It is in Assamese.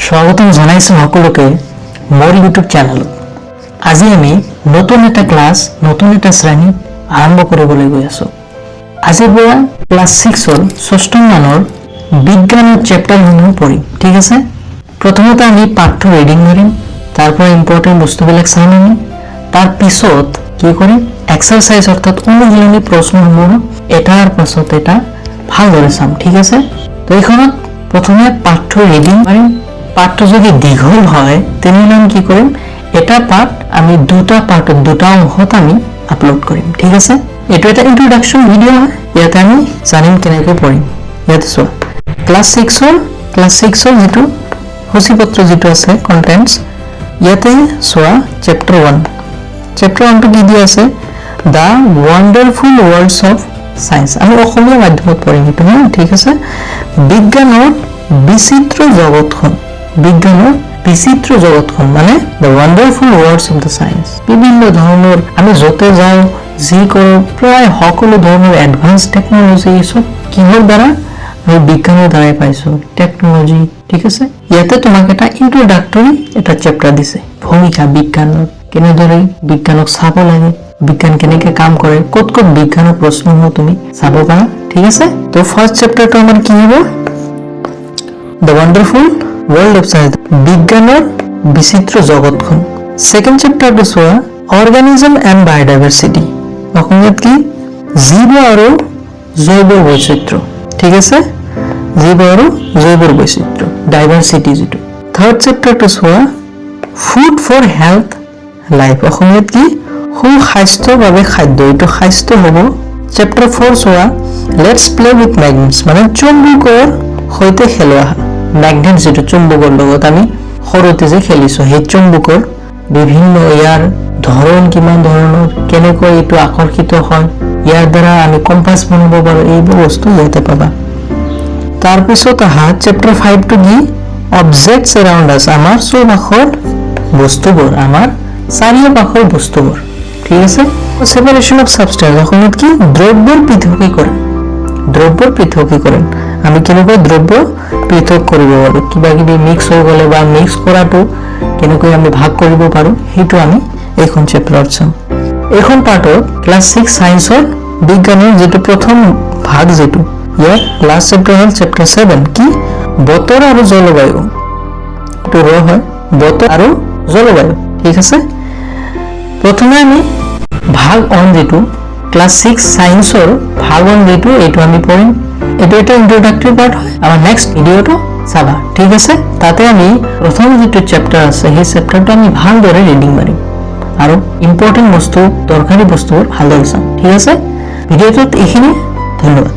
স্বাগতম জানাইছো সকলোকে মোৰ ইউটিউব চেনেলত। আজি আমি নতুন এটা ক্লাস নতুন এটা শ্ৰেণী আৰম্ভ কৰিবলৈ গৈ আছো। আজিৰ পৰা ক্লাস 6 ৰ ষষ্ঠ মানৰ বিজ্ঞানৰ চেপ্টাৰসমূহ পঢ়িম, ঠিক আছে? প্ৰথমতে আমি পাঠটো ৰিডিং কৰিম, তাৰপৰা ইম্পৰ্টেন্ট বস্তুবিলাক চাম আমি, তাৰ পিছত কি কৰিম এক্সাৰসাইজ অৰ্থাৎ অনুশীলনী প্ৰশ্নসমূহ এটাৰ পাছত এটা ভালদৰে চাম, ঠিক আছে? তো এইখনত প্ৰথমে পাঠটো ৰিডিং কৰিম। পাঠটো যদি দীঘল হয় তেনেহলে আমি কি কৰিম এটা পাঠ আমি দুটা পাঠত দুটা অংশত আমি আপলোড কৰিম, ঠিক আছে? এটো এটা ইন্ট্ৰোডাকশন ভিডিও হয়, ইয়াতে আমি জানিম কেনেকৈ পঢ়িম। ইয়াতে চোৱা ক্লাস 6 ৰ যেটো সূচীপত্ৰ যেটো আছে কন্টেন্টস, ইয়াতে চোৱা চেপ্টাৰ 1 টো কি দিয়া আছে দা ওয়ান্ডাৰফুল ওয়াৰ্ল্ডস অফ সায়েন্স। আমি অসমীয়া মাধ্যমত পঢ়িম এটো, ঠিক আছে? বিজ্ঞানৰ বিচিত্ৰ জগতখন, বিজ্ঞানৰ বিচিত্ৰ জগতখন মানে দ্য ওয়ান্ডাৰফুল ওয়াৰ্ল্ডস অফ দ্য সায়েন্স। বিভিন্ন ধৰণৰ আমি যতে যাওঁ যি কৰোঁ প্ৰায় সকলো ধৰণৰ এডভান্স টেকনলজি সব কিহৰ দ্বাৰা আমি বিজ্ঞানৰ দ্বাৰাই পাইছো, টেকনলজি, ঠিক আছে? ইয়াতে তোমাক এটা ইন্ট্ৰোডাক্টৰী এটা চেপ্টাৰ দিছে, ভূমিকা বিজ্ঞানৰ, কেনেদৰে বিজ্ঞানক চাব লাগে, বিজ্ঞান কেনেকৈ কাম কৰে, ক'ত ক'ত বিজ্ঞানৰ প্ৰশ্নসমূহ তুমি চাব পাৰা, ঠিক আছে? তো ফাৰ্স্ট চেপ্টাৰটো আমাৰ কি হ'ব দ্য ওয়ান্ডাৰফুল ওয়াৰ্ল্ড অফ সায়েন্স, বিজ্ঞানৰ বিচিত্ৰ জগতখন। সেকেন্ড চেপ্টাৰটো চোৱা অৰ্গানিজম এণ্ড বায়োডাইভাৰ্চিটি, অসমীয়াত কি জীৱ আৰু জৈৱ বৈচিত্ৰ্য, ঠিক আছে? জীৱ আৰু জৈৱ বৈচিত্ৰ্য, ডাইভাৰ্চিটি যেটো। থাৰ্ড চেপ্টাৰটো চোৱা ফুড ফৰ হেল্থ লাইফ, অসমীয়াত কি সুস্বাস্থ্যৰ বাবে খাদ্য, এইটো স্বাস্থ্য হ'ব। চেপ্টাৰ 4 চোৱা লেটস প্লে উইথ মেগনেটস, মানে চুম্বকৰ সৈতে খেলোৱা, মেগনেট যেটো চুম্বকৰ লগত আমি সৰুতে যে খেলিছো সেই চুম্বকৰ বিভিন্ন ইয়াৰ ধৰণ কিমান ধৰণৰ, কেনেকৈ এইটো আকৰ্ষিত হয়, ইয়াৰ দ্বাৰা আমি কম্পাছ বনাব পাৰো, এইবোৰ বস্তু ইয়াতে পাবা। তাৰপিছত আহা চেপ্টাৰ 5 টো কি অবজেক্টস এৰাউণ্ড আছ, আমাৰ চৌপাশৰ বস্তুবোৰ, আমাৰ চাৰিওপাশৰ বস্তুবোৰ, ঠিক আছে? সেপাৰেশন অফ সাবস্টেন্স, অসমীয়াত কি দ্ৰব্যৰ পৃথকীকৰণ, দ্ৰব্যৰ পৃথকীকৰণ, আমি কেনেকৈ দ্ৰব্য পৃথক কৰিব পাৰো, কিবা কিবি মিক্স হৈ গলে বা মিক্স কৰাটো কেনেকৈ আমি ভাগ কৰিব পাৰো, সেইটো আমি এইখন চেপ্টাৰত চাম। এইখন পাৰ্টত ক্লাস 6 সায়েন্সৰ বিজ্ঞানৰ যেটো প্ৰথম ভাগ, যেটো ইয়াৰ লাষ্ট চেপ্টাৰ হ'ল চেপ্টাৰ 7 কি বতৰ আৰু জলবায়ু, এইটো হয় বতৰ আৰু জলবায়ু, ঠিক আছে? প্ৰথমে আমি ভাগ 1 যেটো ক্লাস 6 সায়েন্সৰ ভাগ 1 যেটো এইটো আমি পঢ়িম। এটা এটা ইন্ট্ৰোডাক্টৰী পার্ট হয়, আমার নেক্সট ভিডিওটো চাবা, ঠিক আছে? তাতে আমি প্রথম যেটো চেপ্টার আছে সেই চেপ্টারটো আমি ভালদৰে ৰিডিং মাৰিম আৰু ইম্পৰ্টেন্ট বস্তু দৰকাৰী বস্তুবোৰ ভালদৰে চাম, ঠিক আছে? ভিডিওটোত এইখিনি, ধন্যবাদ।